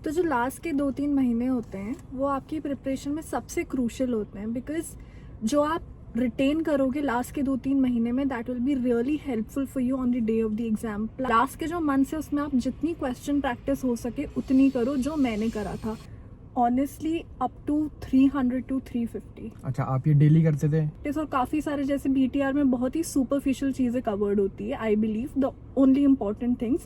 तो जो लास्ट के 2-3 महीने होते हैं वो आपकी प्रिपरेशन में सबसे क्रूशियल होते हैं, बिकॉज जो आप रिटेन करोगे लास्ट के 2-3 महीने में that will be really helpful for you on the day of the exam. Last के जो मंथ्स है उसमें आप जितनी क्वेश्चन प्रैक्टिस हो सके उतनी करो, जो मैंने करा था ऑनेस्टली अप टू 300 to 350। अच्छा, आप ये डेली करते थे? और काफ़ी सारे जैसे BTR में बहुत ही सुपरफिशियल चीज़ें कवर्ड होती है। I believe the only important things.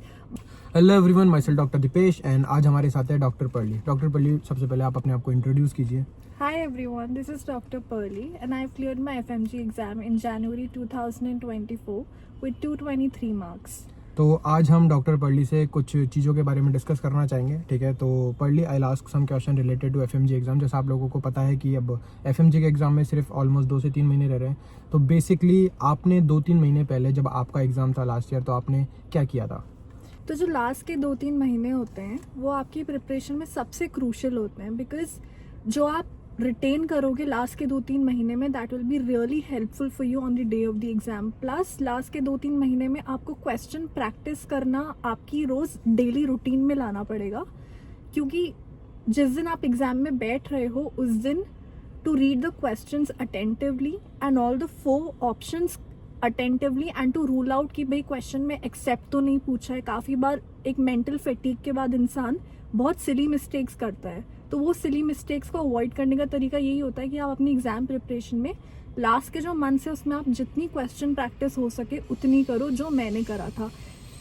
Hello everyone, myself doctor Deepesh and आज हमारे साथ है डॉक्टर पर्ली। डॉक्टर पर्ली, सबसे पहले आप अपने आप को इंट्रोड्यूस कीजिए। Hi everyone, this is Dr. Pearly and I have cleared my FMG exam in January 2024 with 223 marks. तो आज हम डॉक्टर पर्ली से कुछ चीज़ों के बारे में डिस्कस करना चाहेंगे, ठीक है? तो पर्ली, I ask some question related to FMG exam. जैसा आप लोगों को पता है कि अब FMG के एग्जाम में सिर्फ ऑलमोस्ट 2 से 3 महीने रह रहे हैं। तो बेसिकली आपने 2-3 महीने पहले जब आपका एग्जाम था लास्ट ईयर, तो आपने क्या किया था? तो जो लास्ट के 2-3 महीने होते हैं वो आपकी प्रिपरेशन में सबसे क्रूशियल होते हैं, बिकॉज जो आप रिटेन करोगे लास्ट के 2-3 महीने में that will be really helpful for you on the day of the exam. Plus last के 2-3 महीने में आपको क्वेश्चन प्रैक्टिस करना आपकी रोज़ डेली रूटीन में लाना पड़ेगा, क्योंकि जिस दिन आप एग्जाम में बैठ रहे हो उस दिन to read the questions attentively and all the 4 options attentively and to rule out कि भाई क्वेश्चन में एक्सेप्ट तो नहीं पूछा है। काफ़ी बार एक मेंटल फैटीग के बाद इंसान बहुत सिली मिस्टेक्स करता है, तो वो सिली मिस्टेक्स को अवॉइड करने का तरीका यही होता है कि आप अपनी एग्जाम प्रिपरेशन में लास्ट के जो मंथ्स है उसमें आप जितनी क्वेश्चन प्रैक्टिस हो सके उतनी करो, जो मैंने करा था।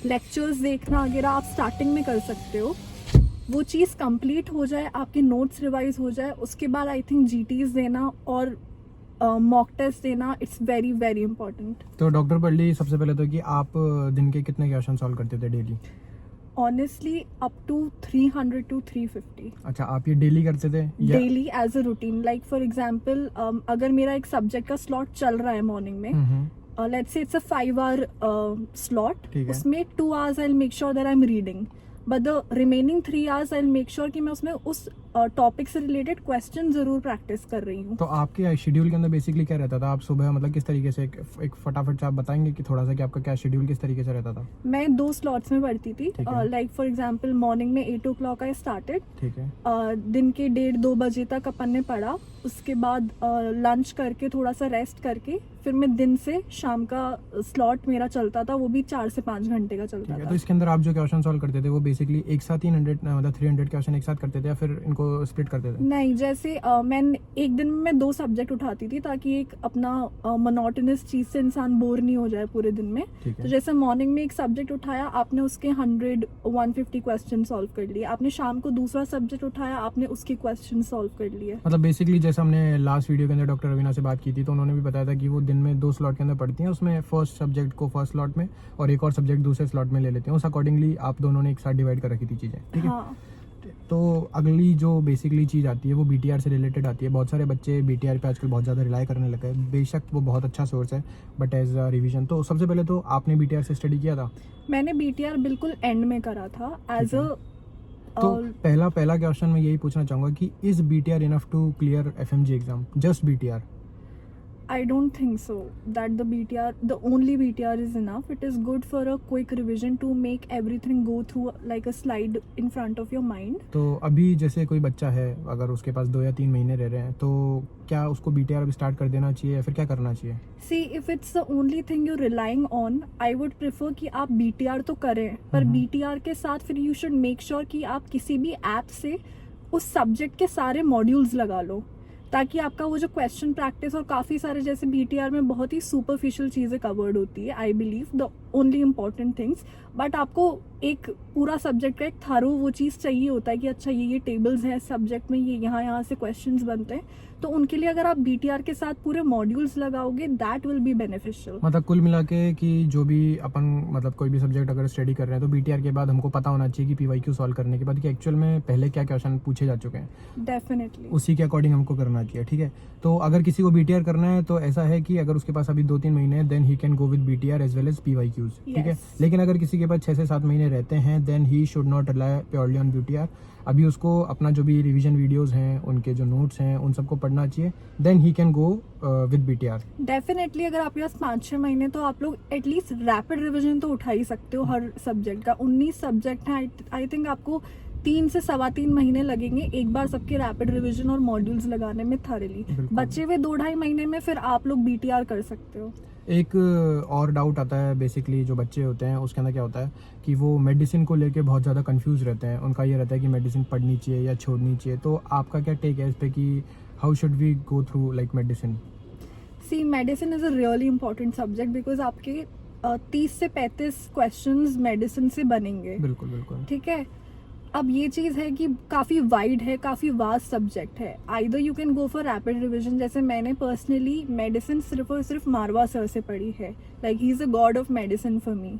लेक्चर्स देखना वगैरह आप स्टार्टिंग में कर सकते हो, वो चीज़ कंप्लीट हो जाए, आपके नोट्स रिवाइज हो जाए, उसके बाद आई थिंक GTs देना और मॉक टेस्ट देना, इट्स वेरी वेरी इंपॉर्टेंट। तो डॉक्टर पर्ली, सबसे पहले तो कि आप दिन के कितने क्वेश्चन सॉल्व करते थे daily? Honestly up to 300 to 350। अच्छा, आप ये डेली करते थे? Daily as a routine. Like for example, अगर मेरा एक सब्जेक्ट का स्लॉट चल रहा है मॉर्निंग में, let's say it's a 5 hour slot, उसमें 2 hours I make sure that I am reading, but the remaining 3 hours I make sure कि मैं उसमें उस टॉपिक से रिलेटेड क्वेश्चन जरूर प्रैक्टिस कर रही हूँ। तो आपके शेड्यूल के अंदर बेसिकली क्या रहता था? आप सुबह मतलब किस तरीके से एक फटाफट से आप बताएंगे कि थोड़ा सा कि आपका क्या शेड्यूल किस तरीके से रहता था? मैं 2 स्लॉट्स में पढ़ती थी। लाइक फॉर एग्जांपल मॉर्निंग में 8 o'clock आई स्टार्टेड, ठीक है। दिन के 1:30-2 बजे तक अपन ने पढ़ा, उसके बाद लंच करके थोड़ा सा रेस्ट करके फिर मैं दिन से शाम का स्लॉट मेरा चलता था, वो भी 4 से 5 घंटे का चलता था। तो इसके अंदर आप जो क्वेश्चन सॉल्व करते थे वो बेसिकली एक साथ 300 क्वेश्चन एक साथ करते थे या फिर इनको स्प्लिट करते थे? नहीं, जैसे मैं एक दिन में 2 सब्जेक्ट उठाती थी ताकि एक अपना मोनोटोनस चीज से इंसान बोर नहीं हो जाए पूरे दिन में। तो जैसे मॉर्निंग में एक सब्जेक्ट उठाया, आपने उसके 100-150 क्वेश्चन सॉल्व कर लिए। आपने शाम को दूसरा सब्जेक्ट उठाया, आपने उसके क्वेश्चन सॉल्व कर लिए। मतलब बेसिकली जैसे हमने लास्ट वीडियो के अंदर डॉक्टर रवीना से बात की थी, तो उन्होंने भी बताया था कि वो दिन में 2 स्लॉट के अंदर पढ़ती हैं, उसमें फर्स्ट सब्जेक्ट को फर्स्ट स्लॉट में और एक और सब्जेक्ट दूसरे स्लॉट में ले लेते हैं। उस अकॉर्डिंगली आप दोनों ने एक साथ डिवाइड कर रखी थी चीज़ें, ठीक है? हाँ। तो अगली जो बेसिकली चीज़ आती है वो BTR से रिलेटेड आती है। बहुत सारे बच्चे BTR पे आजकल बहुत ज़्यादा रिलाई करने लगे हैं। बेशक वो बहुत अच्छा सोर्स है, बट एज अ रिवीजन तो सबसे पहले तो आपने BTR से स्टडी किया था? मैंने BTR बिल्कुल एंड में करा था एज अ। तो पहला क्वेश्चन मैं यही पूछना चाहूँगा कि is BTR enough to clear FMG exam? Just BTR? I don't think so that the only BTR is enough. It is good for a quick revision to make everything go through like a slide in front of your mind. तो अभी जैसे कोई बच्चा है, अगर उसके पास 2 या 3 महीने रह रहे हैं, तो क्या उसको BTR अभी स्टार्ट कर देना चाहिए या फिर क्या करना चाहिए? See, if it's the only thing you're relying on, I would prefer कि आप BTR तो करें, पर BTR के साथ फिर you should make sure कि आप किसी भी ऐप से उस सब्जेक्ट के सारे मॉड्यूल्स लगा लो, ताकि आपका वो जो क्वेश्चन प्रैक्टिस और काफ़ी सारे जैसे BTR में बहुत ही सुपरफिशियल चीज़ें कवर्ड होती है। I believe the only important things, but आपको एक पूरा सब्जेक्ट का एक थारो वो चीज़ चाहिए होता है कि अच्छा ये टेबल्स हैं सब्जेक्ट में, ये यहाँ से क्वेश्चंस बनते हैं, तो उनके लिए अगर आप BTR के साथ पूरे मॉड्यूल्स लगाओगे दैट विल बी बेनिफिशियल। मतलब कुल मिला के कि जो भी अपन मतलब कोई भी सब्जेक्ट अगर स्टडी कर रहे हैं तो BTR के बाद हमको पता होना चाहिए कि PYQ सॉल्व करने के बाद कि एक्चुअल में पहले क्या क्वेश्चन पूछे जा चुके हैं। डेफिनेटली उसी के अकॉर्डिंग हमको करना चाहिए, ठीक है? तो अगर किसी को BTR करना है तो ऐसा है कि अगर उसके पास अभी 2-3 महीने हैं then he can go with BTR as well as PYQs, ठीक है? लेकिन अगर किसी के पास 6 से 7 महीने रहते हैं then he should not rely purely on BTR। अभी उसको अपना जो भी रिवीजन वीडियोस हैं, उनके जो नोट्स हैं, उन सबको पढ़ना चाहिए, then he can go with BTR। Definitely अगर आपके पास 5-6 महीने तो आप लोग एटलीस्ट रैपिड रिवीजन तो उठा ही सकते हो हर सब्जेक्ट का। 19 सब्जेक्ट हैं, आई थिंक आपको 3 से 3.25 महीने लगेंगे एक बार सबके रैपिड रिवीजन और मॉड्यूल्स लगाने में थॉरली। बिल्कुल। बचे हुए 2-2.5 महीने में फिर आप लोग BTR कर सकते हो। एक और डाउट आता है बेसिकली जो बच्चे होते हैं उसके अंदर क्या होता है कि वो मेडिसिन को लेके बहुत ज़्यादा कंफ्यूज रहते हैं। उनका ये रहता है कि मेडिसिन पढ़नी चाहिए या छोड़नी चाहिए। तो आपका क्या टेक है इस पे कि how should we go through like medicine? See medicine is a really important subject because आपके 30 से 35 क्वेश्चंस मेडिसिन से बनेंगे। बिल्कुल बिल्कुल। ठीक है, अब ये चीज़ है कि काफ़ी वाइड है, काफ़ी वास्ट सब्जेक्ट है। Either you can go for rapid revision, जैसे मैंने पर्सनली मेडिसिन सिर्फ और सिर्फ मारवा सर से पढ़ी है। Like he is a god of medicine for me.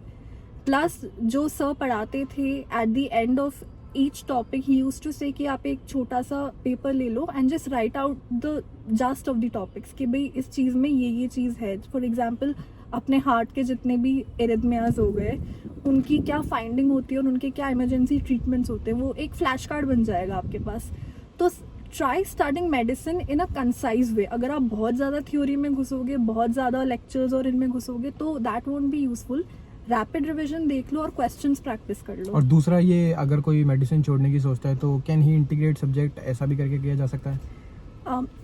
Plus जो सर पढ़ाते थे at the end of each topic he used to say कि आप एक छोटा सा पेपर ले लो and just write out the gist of the topics कि भाई इस चीज़ में ये चीज़ है। फॉर एग्जाम्पल अपने हार्ट के जितने भी एरिथमियाज हो गए उनकी क्या फाइंडिंग होती है और उनके क्या इमरजेंसी ट्रीटमेंट्स होते हैं, वो एक फ्लैश कार्ड बन जाएगा आपके पास। तो try starting medicine in a concise way. अगर आप बहुत ज़्यादा थ्योरी में घुसोगे, बहुत ज़्यादा लेक्चर्स और इनमें घुसोगे तो that won't be useful. Rapid revision देख लो और क्वेश्चंस प्रैक्टिस कर लो। और दूसरा ये अगर कोई मेडिसिन छोड़ने की सोचता है तो कैन ही इंटीग्रेट सब्जेक्ट, ऐसा भी करके किया जा सकता है?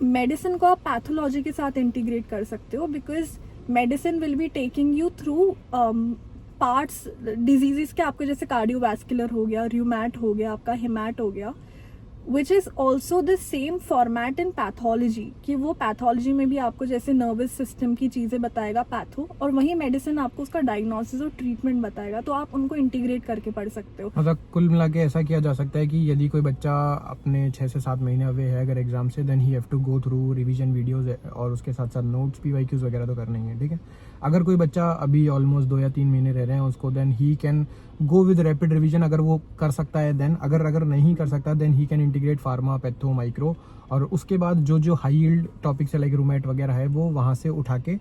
मेडिसिन को आप पैथोलॉजी के साथ इंटीग्रेट कर सकते हो because medicine will be taking you through parts diseases के आपके, जैसे कार्डियोवैस्कुलर हो गया, र्यूमैट हो गया, आपका हिमैट हो गया, which is also the same format in pathology कि वो पैथोलॉजी में भी आपको जैसे नर्वस सिस्टम की चीज़ें बताएगा पैथो, और वही मेडिसिन आपको उसका डायग्नोसिस और ट्रीटमेंट बताएगा। तो आप उनको इंटीग्रेट करके पढ़ सकते हो। मतलब कुल मिला के ऐसा किया जा सकता है कि यदि कोई बच्चा अपने 6 से 7 महीने अवे है अगर एग्जाम से, then he have to go through revision videos और उसके साथ साथ नोट्स, PYQs वगैरह तो करने ही है। ठीक है, अगर कोई बच्चा अभी ऑलमोस्ट 2 या 3 महीने रह रहे हैं उसको, then he can go with rapid revision अगर वो कर सकता है। देन अगर नहीं कर सकता then he can integrate pharma, patho, micro, और उसके बाद जो हाई यील्ड टॉपिक्स है लाइक रूमेट वगैरह है वो वहाँ से उठा के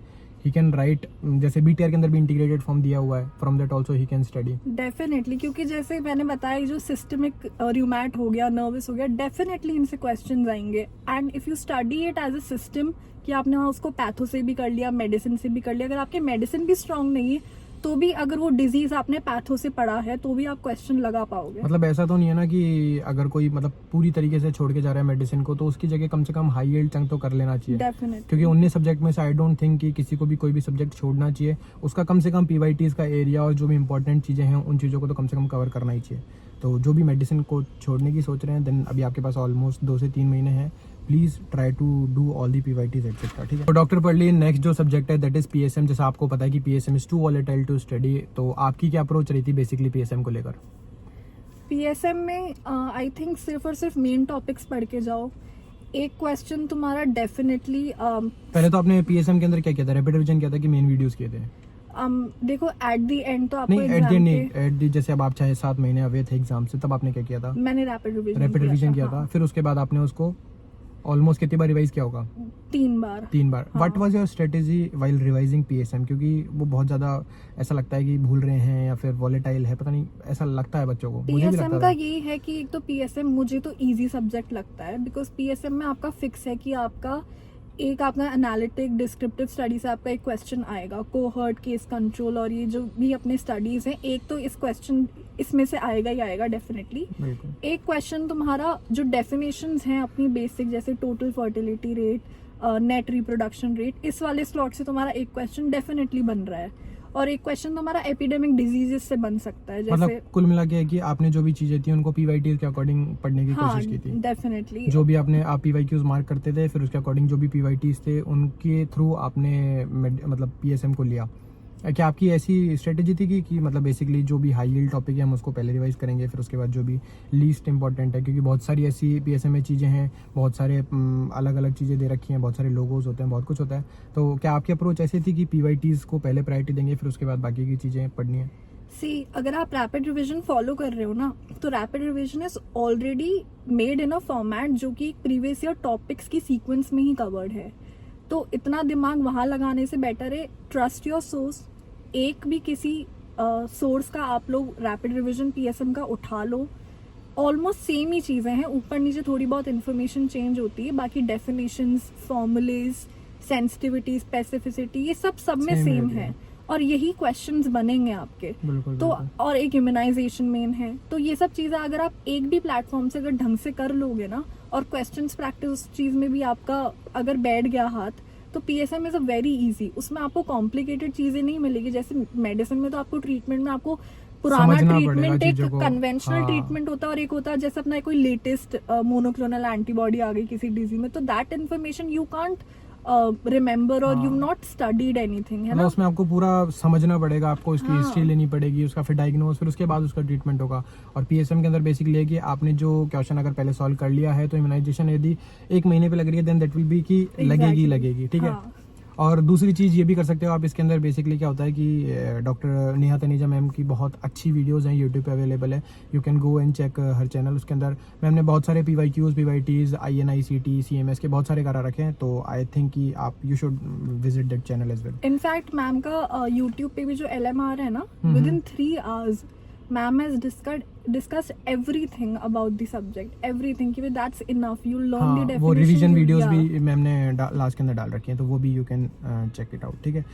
ही कैन राइट, जैसे BTR के अंदर भी इंटीग्रेटेड फॉर्म दिया हुआ है, from that also he can study. Definitely, क्योंकि जैसे मैंने बताया जो सिस्टमिक र्यूमैट हो गया, नर्वस हो गया, डेफिनेटली इनसे क्वेश्चंस आएंगे। And if you study it as a system कि आपने वहाँ उसको पैथो से भी कर लिया, मेडिसिन से भी कर लिया, अगर आपके मेडिसिन भी स्ट्रांग नहीं है तो भी अगर वो डिजीज आपने पैथो से पढ़ा है तो भी आप क्वेश्चन लगा पाओगे। मतलब ऐसा तो नहीं है ना कि अगर कोई मतलब पूरी तरीके से छोड़ के जा रहा है मेडिसिन को तो उसकी जगह कम से कम हाई यील्ड चंक तो कर लेना चाहिए। डेफिनेटली, क्योंकि 19 सब्जेक्ट में से आई डोंट थिंक कि किसी को भी कोई भी सब्जेक्ट छोड़ना चाहिए। उसका कम से कम PYTs का एरिया और जो भी इंपॉर्टेंट चीज़ें हैं उन चीज़ों को तो कम से कम कवर करना ही चाहिए। तो जो भी मेडिसिन को छोड़ने की सोच रहे हैं, देन अभी आपके पास ऑलमोस्ट 2 से 3 महीने हैं, please try to do all the PYTs etcetera. ठीक है, तो डॉक्टर पढ़ ली, नेक्स्ट जो सब्जेक्ट है दैट इज PSM। जैसा आपको पता है कि PSM is too volatile to study, तो आपकी क्या अप्रोच रही थी बेसिकली PSM को लेकर? PSM में आई थिंक सिर्फ और सिर्फ मेन टॉपिक्स पढ़ के जाओ। एक क्वेश्चन तुम्हारा डेफिनेटली पहले तो आपने PSM के अंदर क्या किया था? रैपिड रिवीजन किया था कि मेन वीडियोस किए थे? देखो एट द एंड तो आपको नहीं, एट द नहीं, एट द जैसे अब आप चाहे 7 महीने अवे थे एग्जाम से, तब आपने क्या किया था? मैंने रैपिड रिवीजन किया था। हाँ। फिर उसके बाद आपने उसको ऑलमोस्ट कितनी बार रिवाइज किया होगा? 3 बार। 3 बार। हाँ। What was your strategy while revising PSM? क्योंकि वो बहुत ज्यादा ऐसा लगता है कि भूल रहे हैं या फिर वॉलेटाइल है, पता नहीं, ऐसा लगता है बच्चों को। मुझे भी लगता PSM था। का यही है कि एक तो PSM मुझे तो इजी सब्जेक्ट लगता है बिकॉज PSM में आपका फिक्स है कि आपका एनालिटिक डिस्क्रिप्टिव स्टडी से आपका एक क्वेश्चन आएगा, कोहर्ट, केस कंट्रोल और ये जो भी अपने स्टडीज हैं, एक तो इस क्वेश्चन इसमें से आएगा ही आएगा डेफिनेटली। बिल्कुल। एक क्वेश्चन तुम्हारा जो डेफिनेशंस हैं अपनी बेसिक, जैसे total fertility rate, net reproduction rate, इस वाले स्लॉट से तुम्हारा एक क्वेश्चन डेफिनेटली बन रहा है, और एक क्वेश्चन तुम्हारा एपिडेमिक डिजीजेस से बन सकता है। जैसे मतलब कुल मिला के है कि आपने जो भी चीजें थी उनको PYTs के अकॉर्डिंग पढ़ने की हाँ कोशिश की थी। डेफिनेटली, जो भी आपने आप PYQs मार्क करते थे, फिर उसके अकॉर्डिंग जो भी PYTs थे उनके थ्रू आपने मतलब PSM को लिया। क्या आपकी ऐसी स्ट्रेटेजी थी कि मतलब बेसिकली जो भी हाई यील्ड टॉपिक है हम उसको पहले रिवाइज करेंगे, फिर उसके बाद जो भी लीस्ट इंपॉर्टेंट है, क्योंकि बहुत सारी ऐसी PSM में चीज़ें हैं, बहुत सारे अलग अलग चीज़ें दे रखी हैं, बहुत सारे लोगोज होते हैं, बहुत कुछ होता है। तो क्या आपकी अप्रोच ऐसी थी कि PYTs को पहले प्रायोरिटी देंगे, फिर उसके बाद बाकी की चीज़ें पढ़नी है? सी, अगर आप रैपिड रिवीजन फॉलो कर रहे हो ना, तो rapid revision is already made in a format जो कि प्रीवियस ईयर टॉपिक्स की सीक्वेंस में ही कवर्ड है। तो इतना दिमाग वहाँ लगाने से बेटर है ट्रस्ट योर सोर्स। एक भी किसी सोर्स का आप लोग रैपिड रिवीजन PSM का उठा लो, ऑलमोस्ट सेम ही चीज़ें हैं, ऊपर नीचे थोड़ी बहुत इन्फॉर्मेशन चेंज होती है, बाकी डेफिनेशंस, फॉर्मूलेज, सेंसिटिविटी, स्पेसिफिसिटी, ये सब में Same सेम रहती है। है। और यही क्वेश्चंस बनेंगे आपके। बिल्कुल तो बिल्कुल। और एक इम्यूनाइजेशन मेन है, तो ये सब चीजें अगर आप एक भी प्लेटफॉर्म से अगर ढंग से कर लोगे ना, और क्वेश्चंस प्रैक्टिस उस चीज में भी आपका अगर बैठ गया हाथ, तो PSM is a very easy. उसमें आपको कॉम्प्लिकेटेड चीजें नहीं मिलेगी, जैसे मेडिसिन में तो आपको ट्रीटमेंट में आपको पुराना समझना पड़ेगा ट्रीटमेंट, एक चीज़ों को। कन्वेंशनल हाँ। ट्रीटमेंट होता है, और एक होता है जैसे अपना कोई लेटेस्ट मोनोक्लोनल एंटीबॉडी आ गई किसी डिजीज में, तो that information you can't remember और यू हाँ। नॉट स्टडीड एनीथिंग, है मतलब ना। उसमें आपको पूरा समझना पड़ेगा, आपको उसकी हाँ। हिस्ट्री लेनी पड़ेगी, उसका फिर डायग्नोज, फिर उसके बाद उसका ट्रीटमेंट होगा। और PSM के अंदर बेसिकली है कि आपने जो क्वेश्चन अगर पहले सॉल्व कर लिया है, तो इम्यूनाइजेशन यदि 1 महीने पे लग रही है, देन दैट विल बी कि लगेगी Exactly. लगेगी, ठीक है। हाँ। और दूसरी चीज़ ये भी कर सकते हो आप इसके अंदर, बेसिकली क्या होता है कि डॉक्टर नेहा तनेजा मैम की बहुत अच्छी वीडियोस हैं यूट्यूब पे अवेलेबल है, you can go and check her channel. उसके अंदर मैम ने बहुत सारे PYQs, PYTs, INICT, CMS के बहुत सारे करा रखे हैं, तो आई थिंक कि आप you should visit that channel as well. In fact ma'am का यूट्यूब पे भी जो LMR है ना, hmm. Within 3 hours ma'am has discussed everything about the subject, everything, कि that's enough, you learn the हाँ, डेफिनेशन। वो रिवीजन वीडियोस भी मैम ने लास्ट के अंदर डाल रखी हैं, तो वो भी you can check it out, ठीक है।